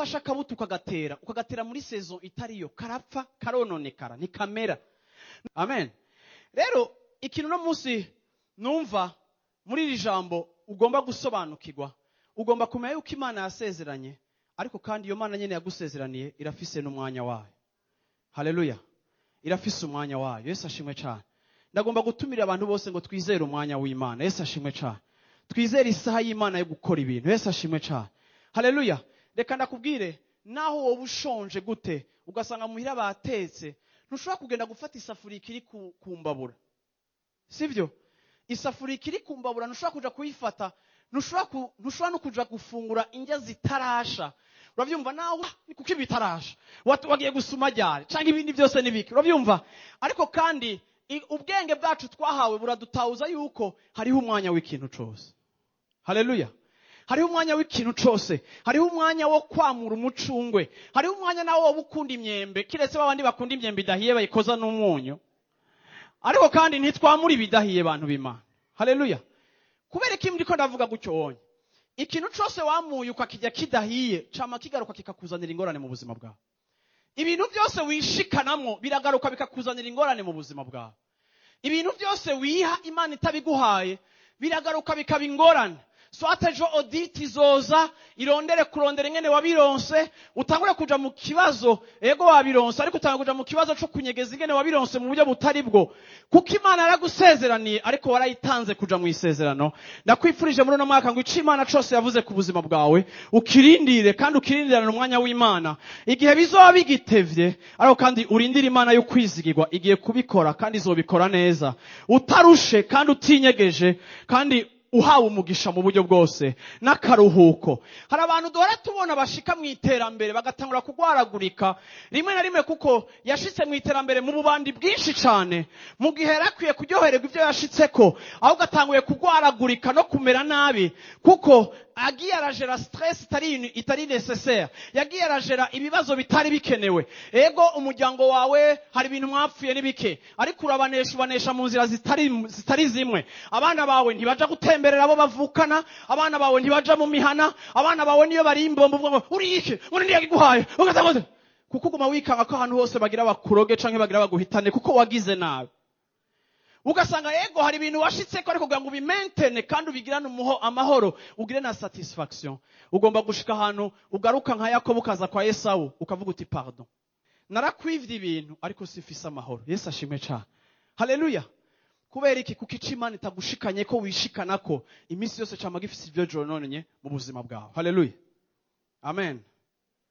ufashe akabuto ukagatera muri saison itariyo karapfa karononekara ntikamera. Amen. Rero ikintu no munsi numva muri iri jambo ugomba gusobanukirwa, ugomba kumenya yuko Imana yasezeranye, ariko kandi iyo Mana nyene yagusezeraniye irafise n'umwanya wayo. Haleluya. Irafise umwanya wayo. Yesu ashimwe cyane. Ndagomba gutumira abantu bose ngo twizere umwanya w'Imana. Yesu ashimwe cyane. Twizere isaha y'Imana yo gukora ibintu. Yesu ashimwe cyane. Haleluya. Reka ndakubwire, naho wowe ushonje gute ugasanga muhira batetse, ntushobora kugenda gufata isafuriya ikiri kumbabura. Sivyo? Isafuriya ikiri kumbabura ntushobora kuja kuyifata, ntushobora no kuja gufungura indya zitarasha. Uravyumva nawe kuko ibitarasha wagiye gusuma ryari canke ibindi byose nibiki. Uravyumva? Ariko kandi ubwenge bwacu twahawe buradutauza yuko hariho umwanya w'ikintu cyose. Haleluya. Hariho umwanya w'ikintu cyose. Hariho umwanya wo kwamura umucungwe. Hariho umwanya nawo wo gukunda imyembe, kiretse babandi bakunda imyembe idahiye bayikoza n'umunyu. Ariko kandi ntitwamura ibidahiye abantu b'Imana. Haleluya. Kubera iki ndiko ndavuga gutyo wonye? Ikintu cyose wamuye ukakijya kidahiye cama kigaruka kikakuzanira ingorane mu buzima bwawe. Ibintu byose wishikanamwo biragaruka bikakuzanira ingorane mu buzima bwawe. Ibintu byose wiha Imana itabiguhaye biragaruka bikaba ingorane. So atejo audit izoza kurondera ingene wabironse, utangure kuja mu kibazo ego wabironse, ariko utangure kuja mu kibazo cyo kunyegeza ingene wabironse mu buryo butari bwo, kuko Imana yaragusezeraniye ariko warayitanze kuja mu isezerano. Ndakwifurije muri no mwaka ngo ici Imana cyose yavuze ku buzima bwawe ukirindire, kandi ukirindirana umwanya w'Imana. Igihe bizoba bigitevye ariko kandi urindira Imana yo kwizigirwa, igiye kubikora kandi izobikora neza, utarushe kandi utinyegeje, kandi uhawe umugisha mu buryo bwose n'akaruhuko. Hari abantu duhora tubona bashika mu iterambere bagatangura kugwaragurika rimwe na rimwe kuko yashitse mu iterambere mu bubandi bwinshi cyane, mu gihe yarakwiye kuryohererwa ibyo yashitseko, aho gatanguye kugwaragurika no kumera nabi kuko agiye arajera stress itari necessaire, yagiye arajera ibibazo bitari bikenewe. Ego umuryango wawe hari ibintu mwapfuye nibike, ariko ubanesha mu nzira zitari zimwe. Abana bawe ntibaja gutemberera abo bavukana, abana bawe ntibaja mu mihana, abana bawe niyo bari imbombo uvuga ngo urike ngo ndiye giguhaye ugazagoze, kuko uguma wikanga ko ahantu hose bagira bakuroge canke bagira baguhitane kuko wagize nabi. Ugasanga ego hari ibintu washitseko ariko kugira ngo ubimaintain kandi ubigirane amahoro, ugire na satisfaction. Ugomba gushika ahantu ugaruka nka Yakobo ukaza kwa Esau ukavuga uti pardon, narakwivye ibintu ariko sifise amahoro. Yesu ashimwe cyane. Haleluya. Kubera iki? Kuko ici Imana itagushikanye ko wishikanako iminsi yose cama gifise ibyo jononye mu buzima bwawe. Haleluya. Amen.